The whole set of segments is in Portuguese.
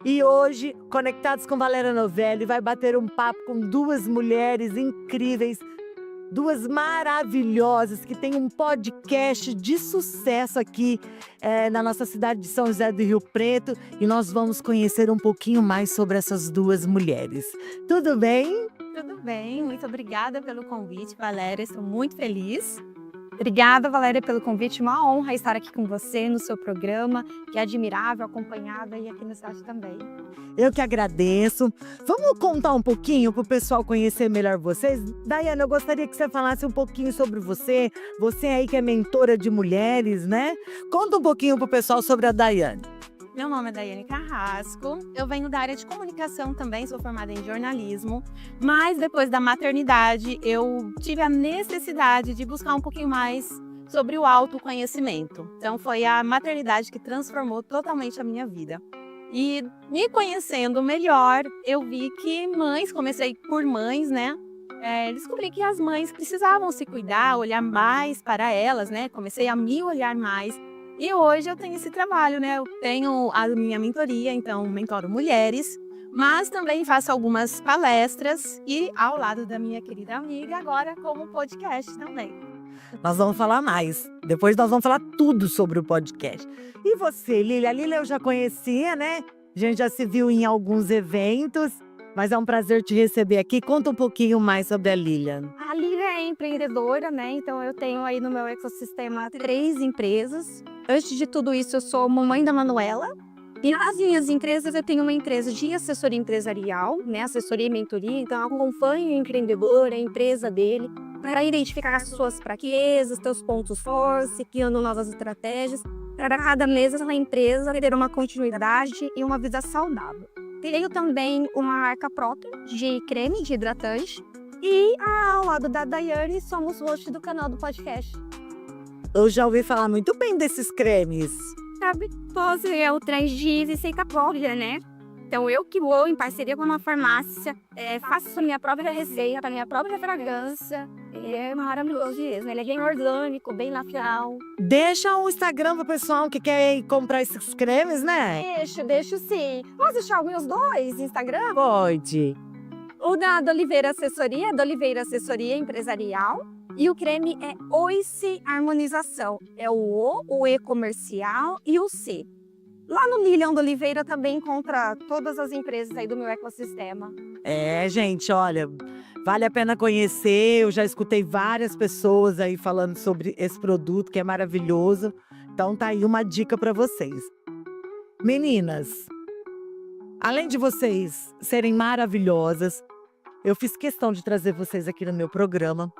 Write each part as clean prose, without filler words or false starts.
E hoje, Conectados com Valéria Novelli, vai bater um papo com duas mulheres incríveis, duas maravilhosas, que têm um podcast de sucesso aqui na nossa cidade de São José do Rio Preto. E nós vamos conhecer um pouquinho mais sobre essas duas mulheres. Tudo bem? Tudo bem, muito obrigada pelo convite, Valéria. Estou muito feliz. Obrigada, Valéria, pelo convite. Uma honra estar aqui com você no seu programa, que é admirável, acompanhada e aqui na cidade também. Eu que agradeço. Vamos contar um pouquinho para o pessoal conhecer melhor vocês? Daiane, eu gostaria que você falasse um pouquinho sobre você. Você aí que é mentora de mulheres, né? Conta um pouquinho para o pessoal sobre a Daiane. Meu nome é Daiane Carrasco, eu venho da área de comunicação também, sou formada em jornalismo, mas depois da maternidade eu tive a necessidade de buscar um pouquinho mais sobre o autoconhecimento. Então foi a maternidade que transformou totalmente a minha vida. E me conhecendo melhor, eu vi que comecei por mães, né? Descobri que as mães precisavam se cuidar, olhar mais para elas, né? Comecei a me olhar mais. E hoje eu tenho esse trabalho, né? Eu tenho a minha mentoria, então mentoro mulheres, mas também faço algumas palestras e ao lado da minha querida amiga, agora como podcast também. Nós vamos falar mais. Depois nós vamos falar tudo sobre o podcast. E você, Lília? A Lília eu já conhecia, né? A gente já se viu em alguns eventos, mas é um prazer te receber aqui. Conta um pouquinho mais sobre a Lília. A Lília é empreendedora, né? Então eu tenho aí no meu ecossistema 3 empresas. Antes de tudo isso, eu sou mamãe da Manuela. E nas minhas empresas, eu tenho uma empresa de assessoria empresarial, né? Assessoria e mentoria. Então, eu acompanho o empreendedor, a empresa dele, para identificar as suas fraquezas, seus pontos fortes, criando novas estratégias, para cada mês essa empresa ter uma continuidade e uma vida saudável. Tenho também uma marca própria de creme de hidratante. E ao lado da Daiane, somos host do canal do podcast. Eu já ouvi falar muito bem desses cremes. Sabe, pose é o Transdiz e Seita própria, né? Então eu que vou em parceria com uma farmácia, faço a minha própria receita, a minha própria fragrância. É maravilhoso mesmo, ele é bem orgânico, bem natural. Deixa o Instagram pro pessoal que quer ir comprar esses cremes, né? Deixo sim. Posso deixar os meus dois Instagram? Pode. O da Oliveira Assessoria Empresarial. E o creme é Oice Harmonização. É o E comercial e o C. Lá no Lilian da Oliveira também encontra todas as empresas aí do meu ecossistema. Gente, olha, vale a pena conhecer. Eu já escutei várias pessoas aí falando sobre esse produto que é maravilhoso. Então tá aí uma dica para vocês. Meninas, além de vocês serem maravilhosas, eu fiz questão de trazer vocês aqui no meu programa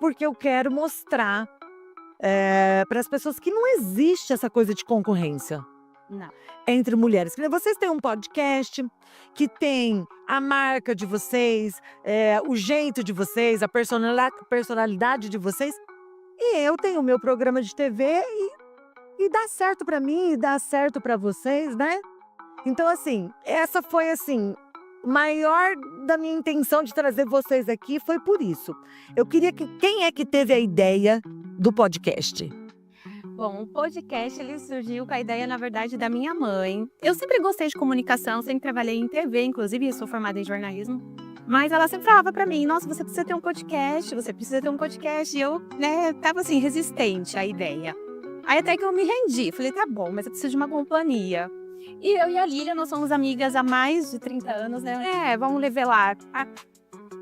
porque eu quero mostrar para as pessoas que não existe essa coisa de concorrência. Não. Entre mulheres. Vocês têm um podcast que tem a marca de vocês, o jeito de vocês, a personalidade de vocês. E eu tenho o meu programa de TV e dá certo para mim e dá certo para vocês, né? Então, assim, essa foi assim... O maior da minha intenção de trazer vocês aqui foi por isso. Eu queria que... Quem é que teve a ideia do podcast? Bom, o podcast ele surgiu com a ideia, na verdade, da minha mãe. Eu sempre gostei de comunicação, sempre trabalhei em TV, inclusive eu sou formada em jornalismo. Mas ela sempre falava pra mim, nossa, você precisa ter um podcast, você precisa ter um podcast. E eu, tava assim, resistente à ideia. Aí até que eu me rendi, falei, tá bom, mas eu preciso de uma companhia. E eu e a Lília, nós somos amigas há mais de 30 anos, né? Vamos nivelar.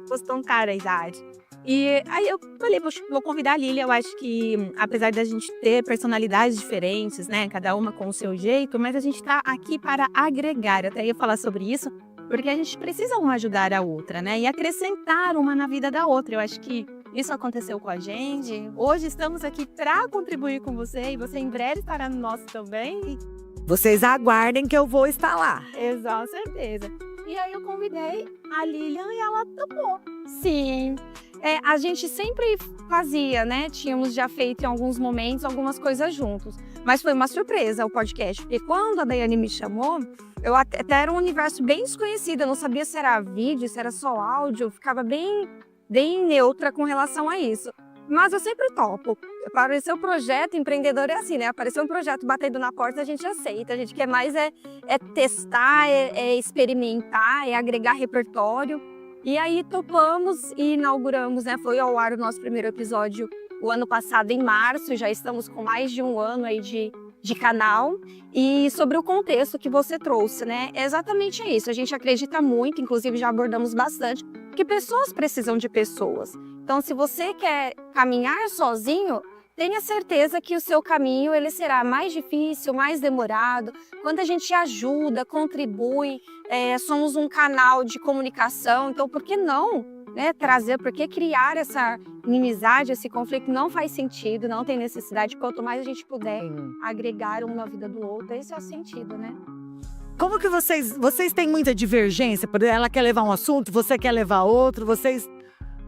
Gostou cara a idade. E aí eu falei, vou convidar a Lília. Eu acho que, apesar da gente ter personalidades diferentes, né? Cada uma com o seu jeito, mas a gente tá aqui para agregar. Eu até ia falar sobre isso, porque a gente precisa uma ajudar a outra, né? E acrescentar uma na vida da outra. Eu acho que isso aconteceu com a gente. Hoje estamos aqui para contribuir com você e você em breve estará no nosso também. Vocês aguardem que eu vou estar lá. Exato, certeza. E aí eu convidei a Lilian e ela topou. Sim. A gente sempre fazia, né? Tínhamos já feito em alguns momentos algumas coisas juntos. Mas foi uma surpresa o podcast. Porque quando a Daiane me chamou, eu até era um universo bem desconhecido. Eu não sabia se era vídeo, se era só áudio. Eu ficava bem neutra com relação a isso. Mas eu sempre topo. Apareceu um projeto, empreendedor é assim, né? Apareceu um projeto batendo na porta, a gente aceita. A gente quer mais é testar, é experimentar, é agregar repertório. E aí topamos e inauguramos, né? Foi ao ar o nosso primeiro episódio o ano passado, em março. Já estamos com mais de um ano aí de canal. E sobre o contexto que você trouxe, né? É exatamente isso. A gente acredita muito, inclusive já abordamos bastante, que pessoas precisam de pessoas. Então, se você quer caminhar sozinho, tenha certeza que o seu caminho ele será mais difícil, mais demorado. Quando a gente ajuda, contribui, somos um canal de comunicação, então por que não, né, trazer, por que criar essa inimizade, esse conflito? Não faz sentido, não tem necessidade. Quanto mais a gente puder agregar um na vida do outro, esse é o sentido, né? Como que vocês têm muita divergência? Ela quer levar um assunto, você quer levar outro, vocês...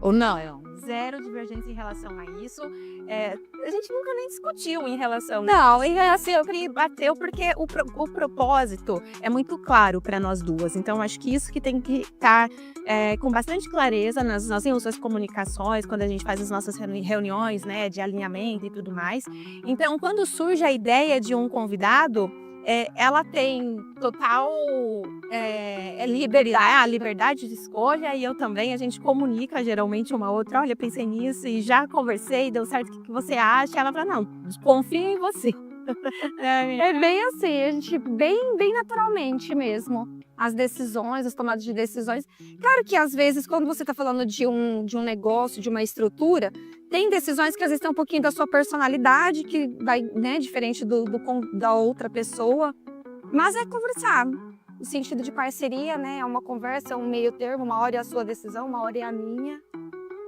Ou não? Zero divergência em relação a isso. A gente nunca nem discutiu em relação. Não, e assim, Sempre bateu porque o propósito é muito claro para nós duas. Então, acho que isso que tem que estar com bastante clareza nas nossas comunicações, quando a gente faz as nossas reuniões, né, de alinhamento e tudo mais. Então, quando surge a ideia de um convidado, ela tem total liberdade de escolha, e eu também. A gente comunica geralmente uma outra: olha, pensei nisso e já conversei, deu certo, o que você acha? Ela fala: não, confio em você. É bem assim, a gente bem naturalmente mesmo. As decisões, as tomadas de decisões. Claro que às vezes, quando você está falando de um negócio, de uma estrutura, tem decisões que às vezes tem um pouquinho da sua personalidade, que vai, né, diferente da outra pessoa. Mas é conversar. No sentido de parceria, né? É uma conversa, um meio termo, uma hora é a sua decisão, uma hora é a minha.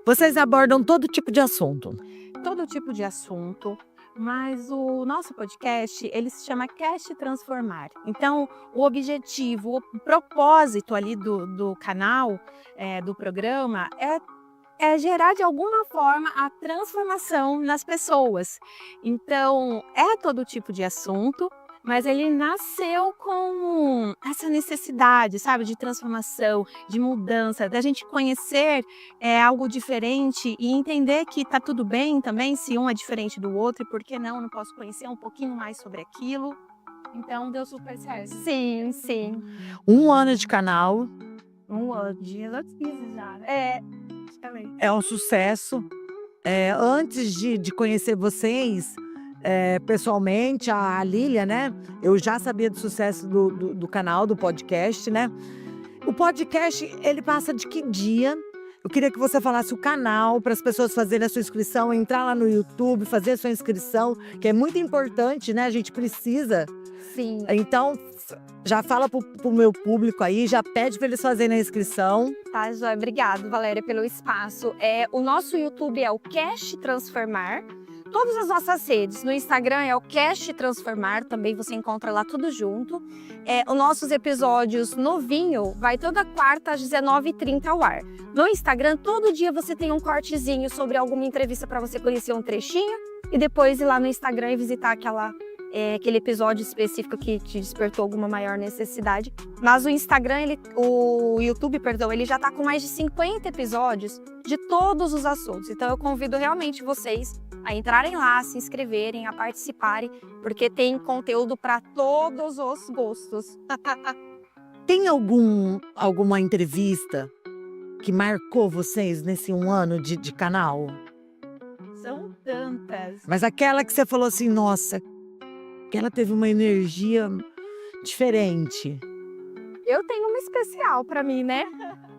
Vocês abordam todo tipo de assunto. Todo tipo de assunto. Mas o nosso podcast, ele se chama Cast Transformar. Então, o objetivo, o propósito ali do canal, do programa, é gerar de alguma forma a transformação nas pessoas. Então, é todo tipo de assunto, mas ele nasceu com essa necessidade, sabe, de transformação, de mudança, da gente conhecer algo diferente e entender que tá tudo bem também se um é diferente do outro, e por que não posso conhecer um pouquinho mais sobre aquilo. Então, deu super certo. Sim, sim. 1 ano de canal. 1 ano de já, né? Também. É um sucesso. Antes de conhecer vocês pessoalmente, a Lília, né? Eu já sabia do sucesso do canal, do podcast, né? O podcast, ele passa de que dia? Eu queria que você falasse o canal para as pessoas fazerem a sua inscrição, entrar lá no YouTube, fazer a sua inscrição, que é muito importante, né? A gente precisa. Sim. Então, já fala pro meu público aí, já pede para eles fazerem a inscrição. Tá, Joia? Obrigado, Valéria, pelo espaço. O nosso YouTube é o Cast Transformar. Todas as nossas redes, no Instagram é o Cast Transformar, também você encontra lá tudo junto. Os nossos episódios novinho vai toda quarta às 19h30 ao ar. No Instagram, todo dia você tem um cortezinho sobre alguma entrevista para você conhecer um trechinho e depois ir lá no Instagram e visitar aquele episódio específico que te despertou alguma maior necessidade. Mas o YouTube, ele já está com mais de 50 episódios de todos os assuntos. Então eu convido realmente vocês a entrarem lá, a se inscreverem, a participarem, porque tem conteúdo para todos os gostos. Tem alguma entrevista que marcou vocês nesse 1 ano de canal? São tantas. Mas aquela que você falou assim, nossa, que ela teve uma energia diferente. Eu tenho uma especial para mim, né?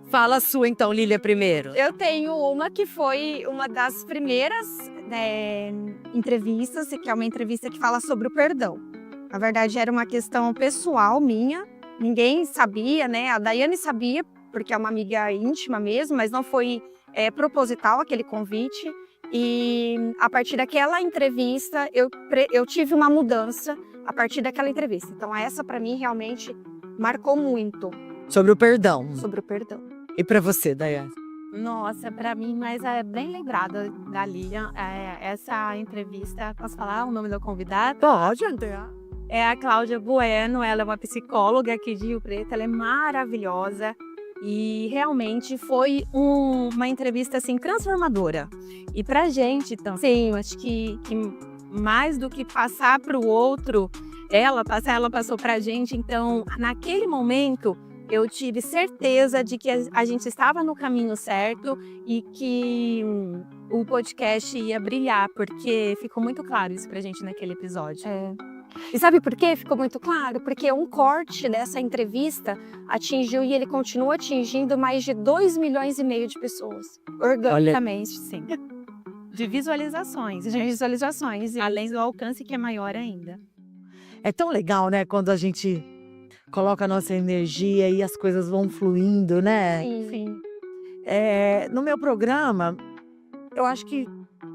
Fala a sua então, Lília, primeiro. Eu tenho uma que foi uma das primeiras entrevistas, que é uma entrevista que fala sobre o perdão. Na verdade, era uma questão pessoal minha, ninguém sabia, né? A Daiane sabia, porque é uma amiga íntima mesmo, mas não foi proposital aquele convite. E a partir daquela entrevista, eu tive uma mudança a partir daquela entrevista. Então, essa para mim realmente marcou muito. Sobre o perdão. Sobre o perdão. E para você, Daiane? Nossa, para mim, mas é bem lembrada da Lilian, essa entrevista. Posso falar o nome da convidada? Pode, André. É a Cláudia Bueno, ela é uma psicóloga aqui de Rio Preto, ela é maravilhosa. E realmente foi uma entrevista assim transformadora. E pra gente, então, sim, eu acho que mais do que passar para o outro, ela passou pra gente. Então, naquele momento, eu tive certeza de que a gente estava no caminho certo e que o podcast ia brilhar, porque ficou muito claro isso pra gente naquele episódio. E sabe por quê? Ficou muito claro? Porque um corte dessa entrevista atingiu e ele continua atingindo mais de 2,5 milhões de pessoas. Organicamente, sim. De visualizações, além do alcance que é maior ainda. É tão legal, né, quando a gente coloca a nossa energia e as coisas vão fluindo, né? Sim. No meu programa, eu acho que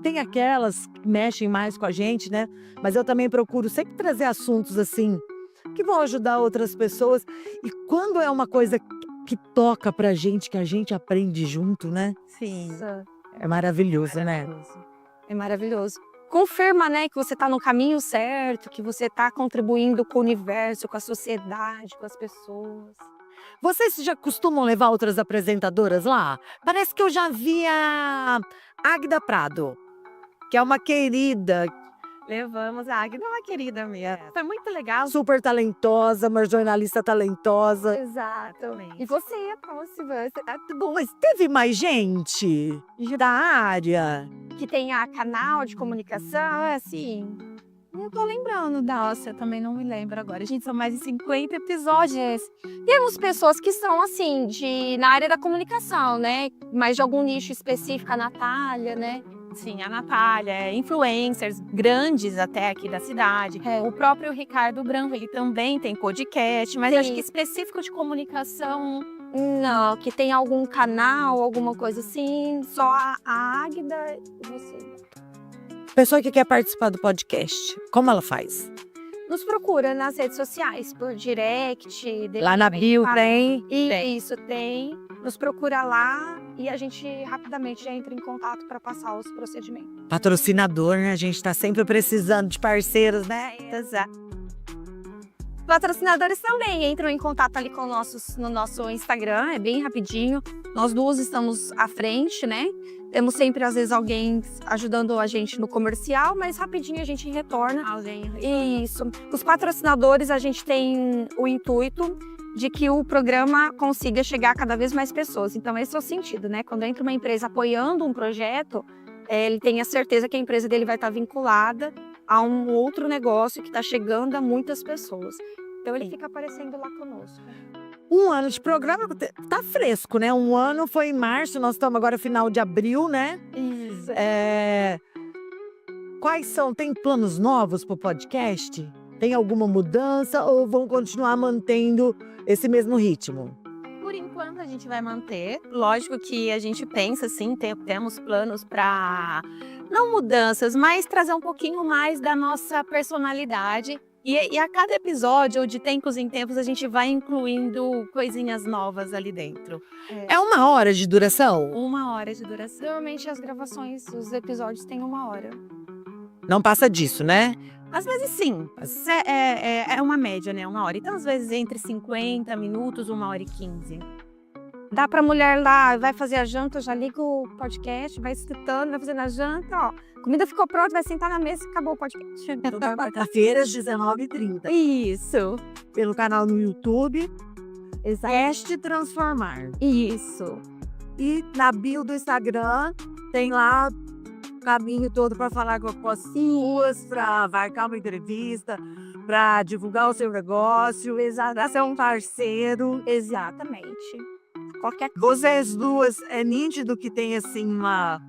tem aquelas que mexem mais com a gente, né? Mas eu também procuro sempre trazer assuntos assim, que vão ajudar outras pessoas. E quando é uma coisa que toca pra gente, que a gente aprende junto, né? Sim. É maravilhoso, né? É maravilhoso. Confirma, né, que você está no caminho certo, que você está contribuindo com o universo, com a sociedade, com as pessoas. Vocês já costumam levar outras apresentadoras lá? Parece que eu já vi a Águida Prado, que é uma querida, Levamos a Agda, uma querida minha. Foi muito legal. super talentosa, uma jornalista talentosa. Exatamente. E você é a próxima. Bom, mas teve mais gente da área? Que tenha canal de comunicação, assim. Não tô lembrando, nossa, eu também não me lembro agora. Gente, são mais de 50 episódios. Temos pessoas que são, assim, na área da comunicação, né? Mais de algum nicho específico, a Natália, né? Sim, a Natália, influencers grandes até aqui da cidade. O próprio Ricardo Branco, ele também tem podcast, mas eu acho que específico de comunicação. Não, que tem algum canal, alguma coisa assim, só a Águida e você. Pessoa que quer participar do podcast, como ela faz? Nos procura nas redes sociais, por direct. Lá na bio tem? Isso, tem. Nos procura lá e a gente rapidamente já entra em contato para passar os procedimentos. Patrocinador, né? A gente tá sempre precisando de parceiros, né? Exato. Patrocinadores também entram em contato ali no nosso Instagram, é bem rapidinho. Nós duas estamos à frente, né? Temos sempre, às vezes, alguém ajudando a gente no comercial, mas rapidinho a gente retorna. Isso. Os patrocinadores, a gente tem o intuito de que o programa consiga chegar a cada vez mais pessoas. Então, esse é o sentido, né? Quando entra uma empresa apoiando um projeto, ele tem a certeza que a empresa dele vai estar vinculada a um outro negócio que está chegando a muitas pessoas. Então, ele fica aparecendo lá conosco. 1 ano de programa, tá fresco, né? 1 ano foi em março, nós estamos agora final de abril, né? Isso. Quais são? Tem planos novos para o podcast? Tem alguma mudança ou vão continuar mantendo esse mesmo ritmo? Por enquanto a gente vai manter. Lógico que a gente pensa assim, temos planos para não mudanças, mas trazer um pouquinho mais da nossa personalidade. E a cada episódio, ou de tempos em tempos, a gente vai incluindo coisinhas novas ali dentro. É 1 hora de duração? 1 hora de duração. Normalmente as gravações, os episódios têm 1 hora. Não passa disso, né? Às vezes sim, é uma média, né? 1 hora. Então, às vezes, entre 50 minutos, 1 hora e 15. Dá pra mulher lá, vai fazer a janta, já liga o podcast, vai escutando, vai fazendo a janta, ó. Comida ficou pronta, vai sentar na mesa e acabou o podcast. Toda quarta-feira, às 19h30. Isso. Pelo canal no YouTube, Exato. Cast Transformar. Isso. E na bio do Instagram, tem lá o caminho todo para falar com as suas, para marcar uma entrevista, para divulgar o seu negócio, para ser um parceiro. Exatamente. Qualquer coisa. Vocês duas, é nítido que tem assim uma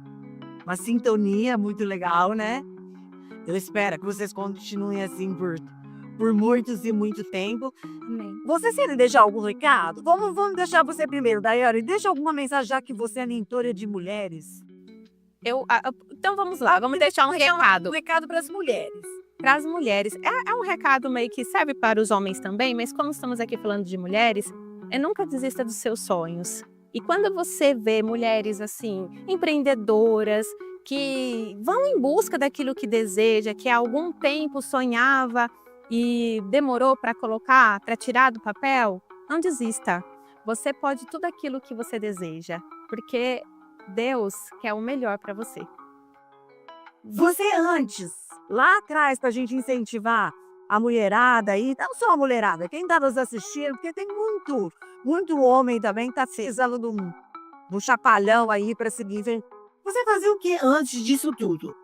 sintonia muito legal, né? Eu espero que vocês continuem assim por muitos e muito tempo. Amém. Vocês querem deixar algum recado? Vamos deixar você primeiro, Daiane. Deixa alguma mensagem, já que você é mentora de mulheres. Então vamos lá, vamos deixar um recado. Um recado para as mulheres. Para as mulheres. É um recado meio que serve para os homens também, mas como estamos aqui falando de mulheres, nunca desista dos seus sonhos. E quando você vê mulheres assim, empreendedoras, que vão em busca daquilo que deseja, que há algum tempo sonhava e demorou para colocar, para tirar do papel, não desista. Você pode tudo aquilo que você deseja, porque Deus quer o melhor para você. Você antes, lá atrás, para a gente incentivar a mulherada aí, não só a mulherada, quem está nos assistindo, porque tem muito homem também que está precisando de um chapalhão aí para seguir. Você fazia o que antes disso tudo?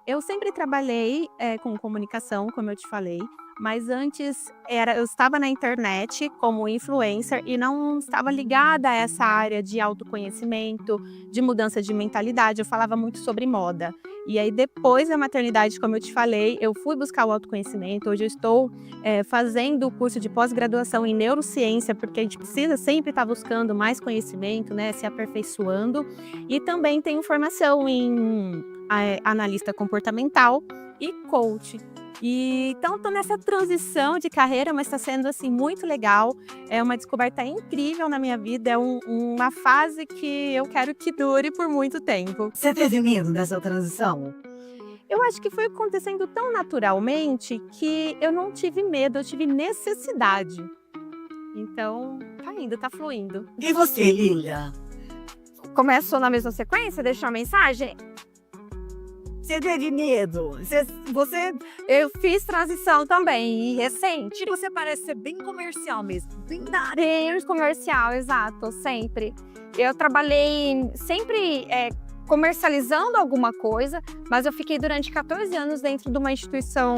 Eu sempre trabalhei com comunicação, como eu te falei, mas antes eu estava na internet como influencer e não estava ligada a essa área de autoconhecimento, de mudança de mentalidade. Eu falava muito sobre moda. E aí, depois da maternidade, como eu te falei, eu fui buscar o autoconhecimento. Hoje eu estou fazendo o curso de pós-graduação em neurociência, porque a gente precisa sempre estar buscando mais conhecimento, né, se aperfeiçoando. E também tenho formação em analista comportamental e coach. Então, estou nessa transição de carreira, mas está sendo assim muito legal. É uma descoberta incrível na minha vida. É uma fase que eu quero que dure por muito tempo. Você teve medo dessa transição? Eu acho que foi acontecendo tão naturalmente que eu não tive medo, eu tive necessidade. Então, tá indo, tá fluindo. E você, Lilia? Começou na mesma sequência? Deixou uma mensagem? Você teve medo? Você Eu fiz transição também, e recente. você parece ser bem comercial mesmo. Bem da área. Bem comercial, exato, sempre. Eu trabalhei sempre comercializando alguma coisa, mas eu fiquei durante 14 anos dentro de uma instituição,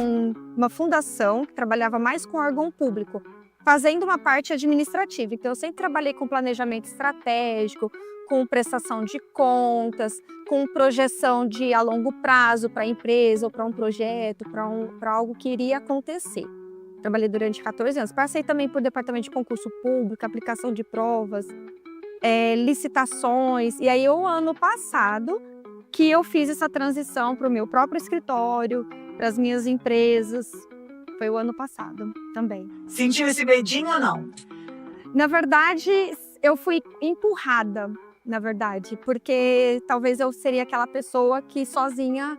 uma fundação, que trabalhava mais com órgão público, fazendo uma parte administrativa. Então, eu sempre trabalhei com planejamento estratégico, com prestação de contas, com projeção de a longo prazo para a empresa ou para um projeto, para algo que iria acontecer. Trabalhei durante 14 anos. Passei também por departamento de concurso público, aplicação de provas, licitações. E aí, o ano passado, que eu fiz essa transição para o meu próprio escritório, para as minhas empresas. Foi o ano passado também. Sentiu esse medinho ou não? Na verdade, eu fui empurrada, na verdade, porque talvez eu seria aquela pessoa que sozinha,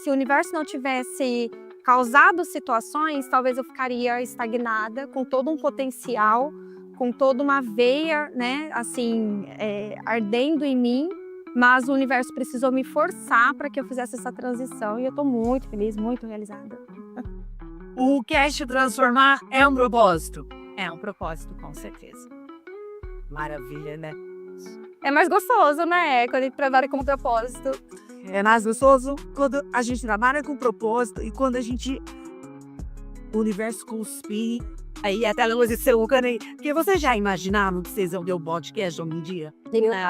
se o universo não tivesse causado situações, talvez eu ficaria estagnada, com todo um potencial, com toda uma veia, né, assim, ardendo em mim, mas o universo precisou me forçar para que eu fizesse essa transição e eu estou muito feliz, muito realizada. O Cast Transformar é um propósito. É um propósito, com certeza. Maravilha, né? É mais gostoso, né, quando a gente trabalha com propósito. É mais gostoso quando a gente trabalha com propósito e quando o universo conspira. Aí até a luz de seu canei. Porque você já imaginava que vocês iam ver o podcast um dia?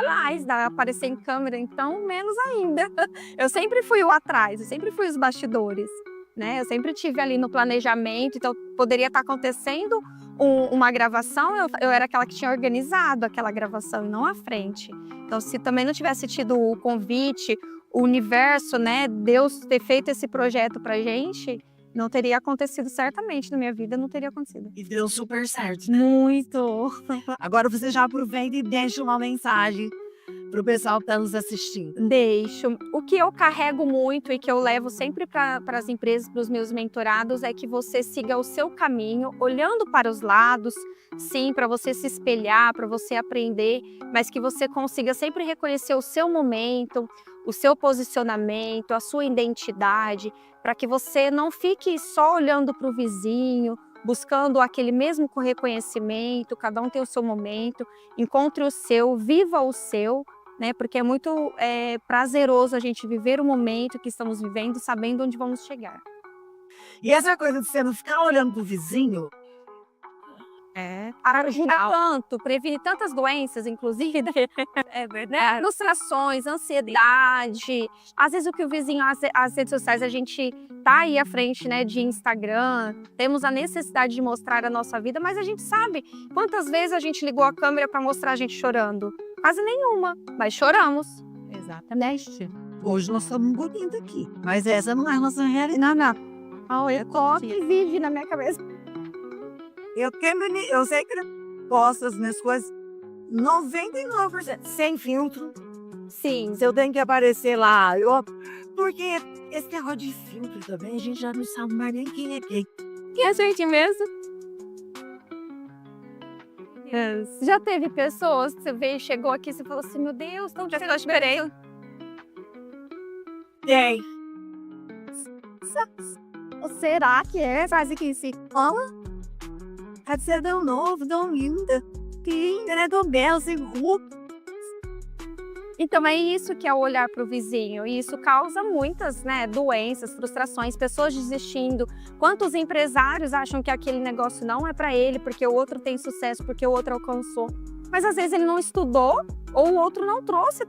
Mais, dá aparecer em câmera, então menos ainda. Eu sempre fui o atrás, eu sempre fui os bastidores, né? Eu sempre tive ali no planejamento, então poderia estar acontecendo uma gravação, eu era aquela que tinha organizado aquela gravação e não à frente. Então, se também não tivesse tido o convite, o universo, né, Deus ter feito esse projeto pra gente, não teria acontecido certamente na minha vida, não teria acontecido. E deu super certo, né? Muito! Agora você já aproveita e deixa uma mensagem pro pessoal que está nos assistindo. Deixo. O que eu carrego muito e que eu levo sempre para as empresas, para os meus mentorados, é que você siga o seu caminho, olhando para os lados, sim, para você se espelhar, para você aprender, mas que você consiga sempre reconhecer o seu momento, o seu posicionamento, a sua identidade, para que você não fique só olhando para o vizinho, buscando aquele mesmo reconhecimento, cada um tem o seu momento, encontre o seu, viva o seu, né? Porque é muito prazeroso a gente viver o momento que estamos vivendo, sabendo onde vamos chegar. E essa coisa de você não ficar olhando pro vizinho, Ajuda tanto, previne tantas doenças, inclusive, É verdade. frustrações, ansiedade. Às vezes o que o vizinho, as redes sociais, a gente tá aí à frente, né, de Instagram, temos a necessidade de mostrar a nossa vida, mas a gente sabe quantas vezes a gente ligou a câmera para mostrar a gente chorando. Quase nenhuma, mas choramos. Exatamente. hoje nós estamos bonitos aqui. Mas essa não é a nossa realidade. Não. Que vive na minha cabeça. Eu sei que eu posto as minhas coisas 99% sem filtro. Sim. Se eu tenho que aparecer lá, porque esse negócio de filtro também, a gente já não sabe mais nem quem é quem. E a gente mesmo? Já teve pessoas que você veio, chegou aqui e você falou assim, meu Deus, não Já eu esperei. Tem. será que é? Faz aqui se fala? Você é tão novo, tão linda. Que linda, né? Tão bela, sem roupa. Então é isso que é o olhar para o vizinho, e isso causa muitas, né, doenças, frustrações, pessoas desistindo. Quantos empresários acham que aquele negócio não é para ele, porque o outro tem sucesso, porque o outro alcançou. Mas às vezes ele não estudou, ou o outro não trouxe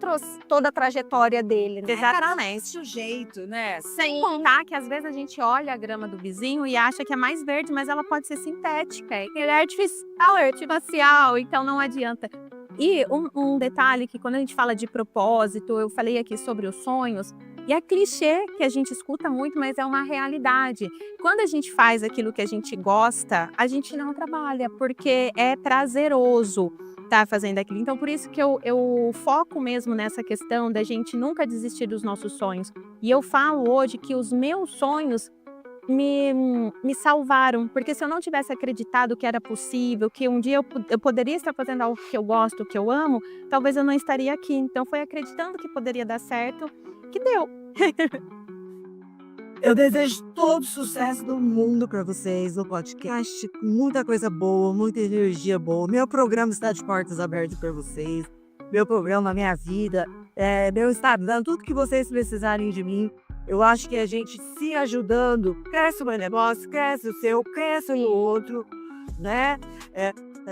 toda a trajetória dele, né? Exatamente. O jeito, né? Sem contar que às vezes a gente olha a grama do vizinho e acha que é mais verde, mas ela pode ser sintética. Ele é artificial, então não adianta. E um detalhe que quando a gente fala de propósito, eu falei aqui sobre os sonhos, e é clichê que a gente escuta muito, mas é uma realidade. Quando a gente faz aquilo que a gente gosta, a gente não trabalha, porque é prazeroso estar fazendo aquilo. Então, por isso que eu foco mesmo nessa questão da gente nunca desistir dos nossos sonhos. E eu falo hoje que os meus sonhos me salvaram, porque se eu não tivesse acreditado que era possível, que um dia eu poderia estar fazendo algo que eu gosto, que eu amo, talvez eu não estaria aqui. Então foi acreditando que poderia dar certo, que deu. Eu desejo todo o sucesso do mundo para vocês no podcast. Muita coisa boa, muita energia boa. Meu programa está de portas abertas para vocês. Meu programa, minha vida, meu Instagram, tudo que vocês precisarem de mim. Eu acho que a gente se ajudando, cresce o meu negócio, cresce o seu, cresce o outro, né?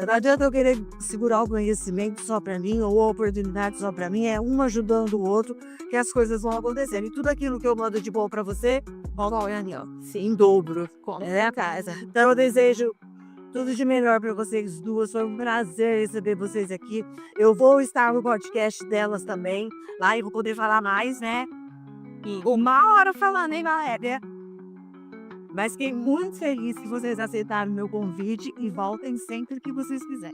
Não adianta eu querer segurar o conhecimento só para mim ou a oportunidade só para mim, é um ajudando o outro que as coisas vão acontecendo. E tudo aquilo que eu mando de bom para você, em dobro, é a casa. Então eu desejo tudo de melhor para vocês duas, foi um prazer receber vocês aqui. Eu vou estar no podcast delas também, lá e vou poder falar mais, né? E 1 hora falando, hein, Valéria? Mas fiquei muito feliz que vocês aceitaram meu convite e voltem sempre que vocês quiserem.